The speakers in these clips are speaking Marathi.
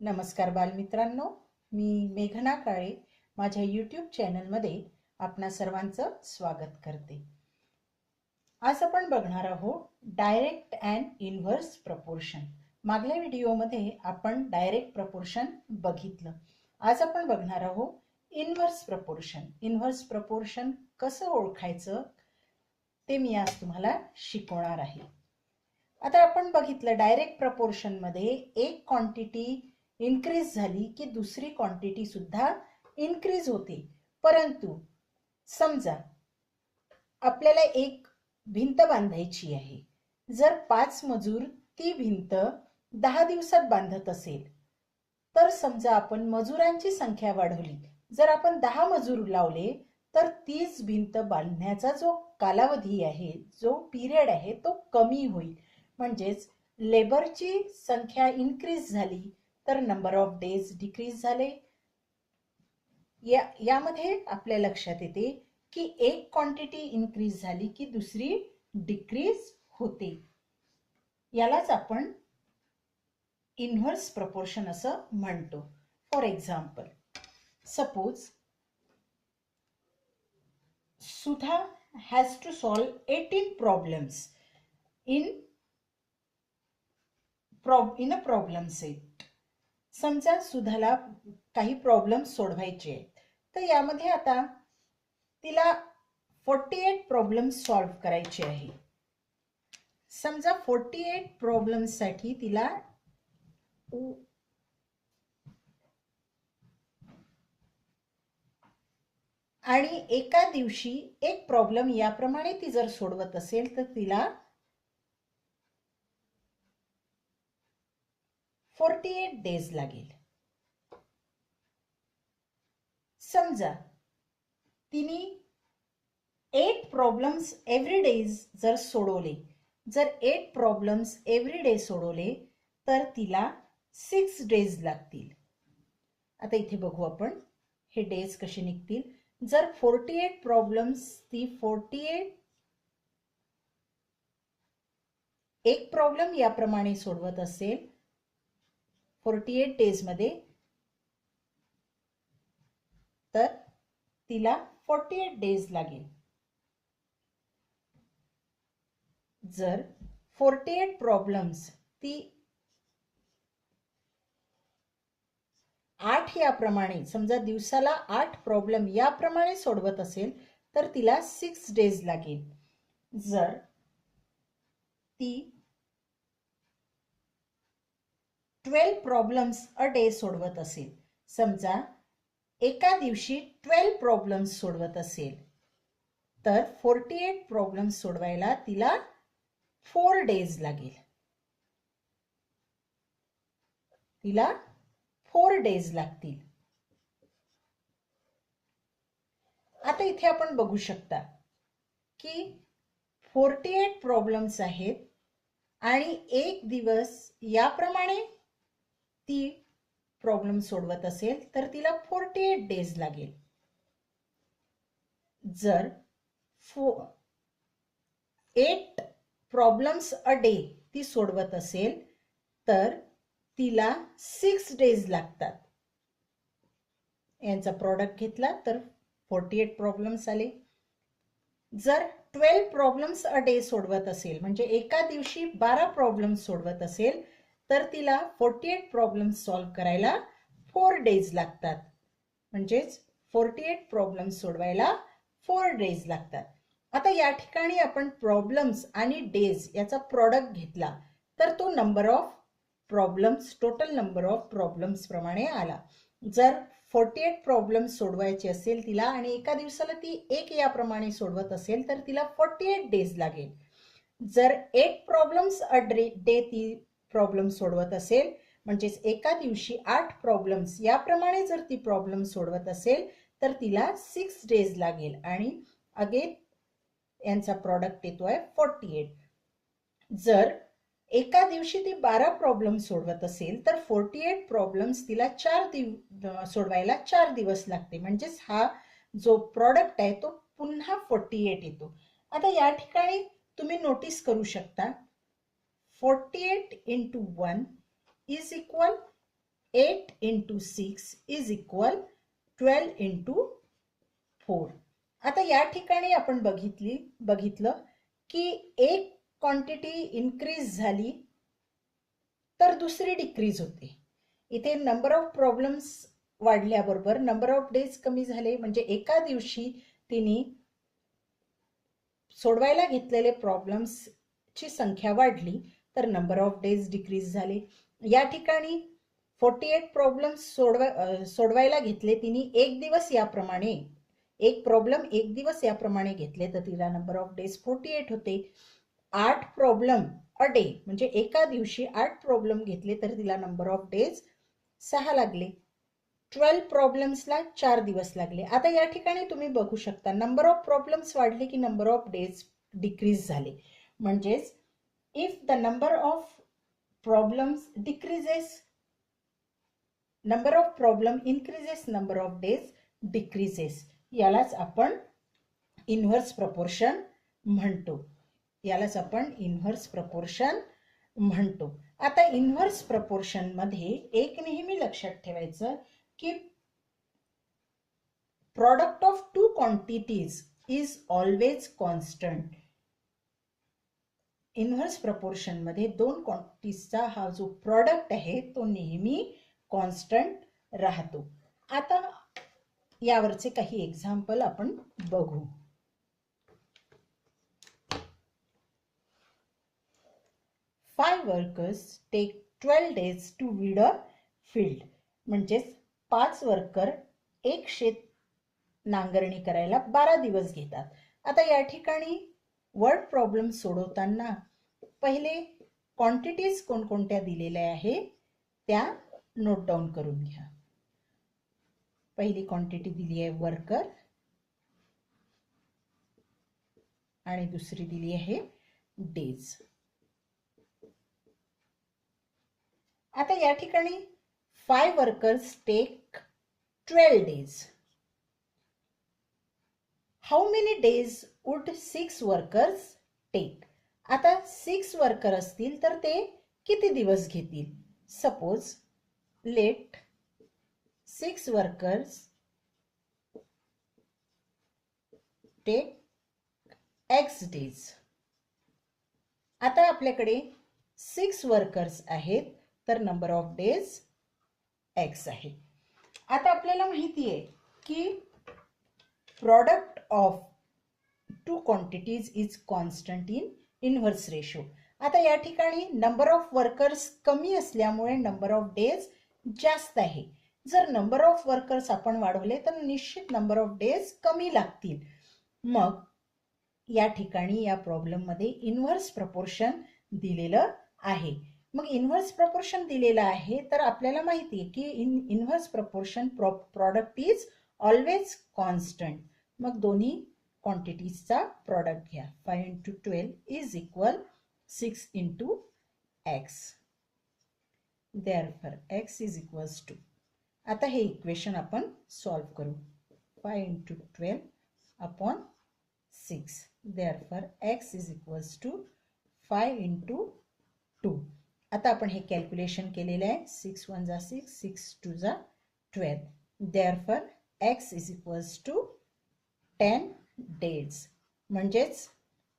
नमस्कार बालमित्रांनो, मी मेघना काळे माझ्या यूट्यूब चॅनलमध्ये आपणा सर्वांचं स्वागत करते. आज आपण बघणार आहोत डायरेक्ट अँड इनव्हर्स प्रपोर्शन. मागल्या व्हिडिओमध्ये आपण डायरेक्ट प्रपोर्शन बघितलं. आज आपण बघणार आहोत इनव्हर्स प्रपोर्शन. इनव्हर्स प्रपोर्शन कसं ओळखायचं ते मी आज तुम्हाला शिकवणार आहे. आता आपण बघितलं डायरेक्ट प्रपोर्शन मध्ये एक क्वांटिटी इन्क्रीज झाली की दुसरी क्वांटिटी सुद्धा इन्क्रीज होते. परंतु समजा आपल्याला एक भिंत बांधायची आहे. जर 5 मजूर ती भिंत 10 दिवसात बांधत असेल तर समजा आपण मजुरांची संख्या वाढवली. जर आपण 10 मजूर लावले तर तीच भिंत बांधण्याचा जो कालावधी आहे, जो पिरियड आहे तो कमी होईल. म्हणजेच लेबरची संख्या इन्क्रीज झाली तर नंबर ऑफ डेज डिक्रीज झाले. यामध्ये आपल्या लक्षात येते की एक क्वांटिटी इन्क्रीज झाली की दुसरी डिक्रीज होते. यालाच आपण इनव्हर्स प्रपोर्शन असं म्हणतो. For example, suppose Sudha has to solve 18 problems in a problem set. समजा सुधाला काही प्रॉब्लेम्स सोडवायचे आहेत, तर यामध्ये आता तिला 48 प्रॉब्लेम्स सॉल्व करायचे आहे. समजा 48 प्रॉब्लेम्स साठी तिला आणि एका दिवशी एक प्रॉब्लेम याप्रमाणे ती जर सोडवत असेल तर तिला 48 डेज लागेल. समजा तिने 8 प्रॉब्लेम्स एव्हरी डे जर सोडवले, जर 8 प्रॉब्लेम्स एव्हरी डे सोडवले तर तिला 6 डेज लागतील. आता इथे बघू आपण हे डेज कसे निघतील. जर 48 प्रॉब्लेम्स ती 48 एक प्रॉब्लेम याप्रमाणे सोडवत असेल 48 डेज मध्ये, तर तिला 48 डेज लागेल. जर 48 प्रॉब्लेम्स ती 8 याप्रमाणे, समजा दिवसाला 8 प्रॉब्लेम याप्रमाणे सोडवत असेल तर तिला 6 डेज लागेल. जर ती 12 प्रॉब्लेम्स अ डे सोडवत असेल, समजा एका दिवशी 12 प्रॉब्लेम्स सोडवत असेल तर 48 प्रॉब्लेम्स सोडवायला तिला 4 डेज लागेल. तिला 4 डेज लागतील. आता इथे आपण बघू शकता की 48 प्रॉब्लेम्स आहेत आणि एक दिवस याप्रमाणे ती प्रॉब्लेम सोडवत असेल तर तिला 48 डेज लागेल. जर 8 प्रॉब्लेम्स अ डे ती सोडवत असेल तर तिला 6 डेज लागतात. यांचा प्रॉडक्ट घेतला तर 48 प्रॉब्लेम्स आले. जर 12 प्रॉब्लेम्स अ डे सोडवत असेल, म्हणजे एका दिवशी 12 प्रॉब्लेम्स सोडवत असेल तर तिला 48 प्रॉब्लेम्स सॉल्व करायला 4 डेज लागतात. म्हणजेच 48 प्रॉब्लेम्स सोडवायला 4 डेज लागतात. आता या ठिकाणी आपण प्रॉब्लेम्स आणि डेज याचा प्रॉडक्ट घेतला तर तो number of problems, total number of problems प्रमाणे आला. जर 48 प्रॉब्लेम्स सोडवायचे असेल तिला आणि एका दिवसाला ती एक याप्रमाणे सोडवत असेल तर तिला 48 डेज लागेल. जर 8 प्रॉब्लेम्स अ डे ती प्रॉब्लेम सोडवत असेल, म्हणजेच एका दिवशी 8 प्रॉब्लेम्स याप्रमाणे जर ती प्रॉब्लेम सोडवत असेल तर तिला 6 डेज लागेल. आणि अगेन यांचा प्रॉडक्ट येतोय 48. जर एका दिवशी ती 12 प्रॉब्लेम सोडवत असेल तर 48 प्रॉब्लेम्स तिला सोडवायला 4 दिवस लागते. म्हणजेच हा जो प्रॉडक्ट आहे तो पुन्हा 48 येतो. आता या ठिकाणी तुम्ही नोटीस करू शकता 48 into 1 is equal 8 into 6 is equal 12 into 4. आता या ठिकाणी आपण बघितलं की एक क्वांटिटी इन्क्रीज झाली तर दुसरी डिक्रीज होते. इथे नंबर ऑफ प्रॉब्लेम्स वाढल्याबरोबर नंबर ऑफ डेज कमी झाले, म्हणजे एका दिवशी तिने सोडवायला घेतलेले प्रॉब्लेम्सची संख्या वाढली तर नंबर ऑफ डेज डिक्रीज झाले. या ठिकाणी 48 प्रॉब्लेम्स सोडवायला घेतले तिने एक दिवस याप्रमाणे, एक प्रॉब्लेम एक दिवस याप्रमाणे घेतले तर तिला नंबर ऑफ डेज 48 होते. 8 प्रॉब्लेम अ डे म्हणजे एका दिवशी 8 प्रॉब्लेम घेतले तर तिला नंबर ऑफ डेज 6 लागले. 12 प्रॉब्लेम्सला 4 दिवस लागले. आता या ठिकाणी तुम्ही बघू शकता नंबर ऑफ प्रॉब्लेम्स वाढले की नंबर ऑफ डेज डिक्रीज झाले. म्हणजेच if the number of problems decreases, number of problem increases, number of days decreases. यालाच आपण इन्व्हर्स प्रपोर्शन म्हणतो. यालाच आपण इन्व्हर्स प्रपोर्शन म्हणतो. आता इन्व्हर्स प्रपोर्शन मध्ये एक नेहमी लक्षात ठेवायचं की product of two quantities is always constant. Inverse proportion मध्ये दोन क्वांटिटीजचा हा जो प्रोडक्ट आहे तो नेहमी कॉन्स्टंट राहतो. आता यावरचे काही एक्झाम्पल आपण बघू. 5 workers take 12 days to weed a field. म्हणजेच 5 वर्कर एक शेत नांगरणी करायला 12 दिवस घेतात. आता या ठिकाणी वर्ड प्रॉब्लेम सोडवताना पहिले क्वांटिटीज कोणकोणत्या दिलेल्या आहे त्या नोट डाऊन करून घ्या. पहिली क्वांटिटी दिली आहे वर्कर आणि दुसरी दिली आहे डेज. आता या ठिकाणी 5 workers take 12 days. How many days would 6 workers take. आता 6 वर्कर असतील तर ते किती दिवस घेतील. Suppose let 6 workers take x days. आता आपल्याकडे 6 वर्कर्स आहेत तर नंबर ऑफ डेज x आहे. आता आपल्याला माहिती आहे की product of two quantities is constant in inverse ratio. आता या ठिकाणी नंबर ऑफ वर्कर्स कमी असल्यामुळे नंबर ऑफ डेज जास्त आहे. जर नंबर ऑफ वर्कर्स आपण वाढवले तर निश्चित नंबर ऑफ डेज कमी लागतील. मग या ठिकाणी या प्रॉब्लेम मध्ये इन्व्हर्स प्रपोर्शन दिलेलं आहे. मग इन्व्हर्स प्रपोर्शन दिलेलं आहे तर आपल्याला माहिती आहे की inverse proportion product is always constant. मग दोन्ही क्वांटिटीजचा प्रोडक्ट घ्या. 5 into 12 is equal 6 into x. Therefore x is equals to. आता हे इक्वेशन आपण सॉल्व करू. 5 into 12 upon 6. Therefore x is equals to 5 into 2. आता आपण हे कॅल्क्युलेशन केलेले आहे. 6 1 जा 6, 6 2 जा 12. Therefore x is equals to 10 days. म्हणजेच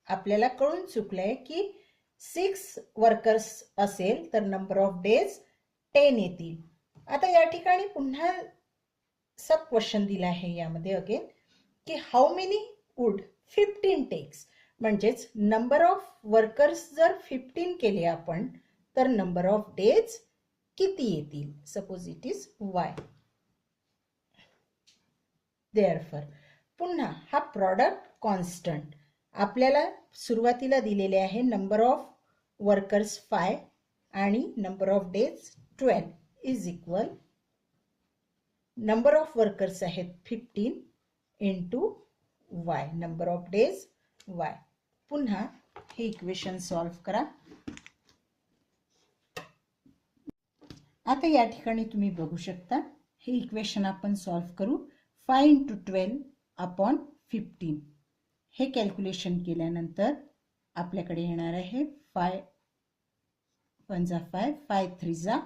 आपल्याला कळून चुकलंय की 6 वर्कर्स असेल तर नंबर ऑफ डेज 10 येतील. आता या ठिकाणी पुन्हा सब क्वेश्चन दिला आहे यामध्ये अगेन की हाऊ मेनी वुड 15 टेक्स. म्हणजेच नंबर ऑफ वर्कर्स जर 15 केले आपण तर नंबर ऑफ डेज किती येतील. Suppose it is y. Therefore पुन्हा हा प्रोडक्ट कॉन्स्टंट आपल्याला सुरुवातीला दिलेले आहे नंबर ऑफ वर्कर्स 5 आणि number of days 12 is equal number of workers आहेत 15 into y, number of days y. पुन्हा हे इक्वेशन सॉल्व करा. आता या ठिकाणी तुम्ही बघू शकता हे इक्वेशन आपण सॉल्व करू. 5 into 12 upon 15 हे कॅल्क्युलेशन केल्यानंतर आपल्याकडे येणार आहे 5 1 जा 5, 5 3 जा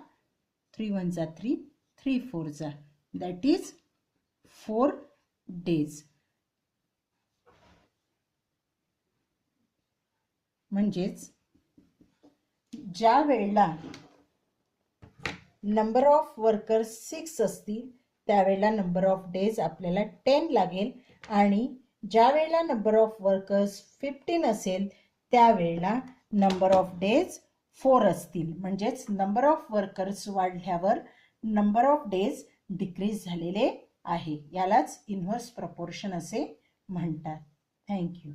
3 1 जा 3, 3 4 जा, दॅट इज 4 days. म्हणजेच ज्या वेळेला नंबर ऑफ वर्कर्स 6 असतील त्यावेळेला नंबर ऑफ डेज आपल्याला 10 लागेल, आणि ज्या वेळेला नंबर ऑफ वर्कर्स 15 असेल त्यावेळेला नंबर ऑफ डेज 4 असतील. म्हणजेच नंबर ऑफ वर्कर्स वाढल्यावर नंबर ऑफ डेज डिक्रीज झालेले आहे. यालाच इन्व्हर्स प्रपोर्शन असे म्हणतात. थँक्यू.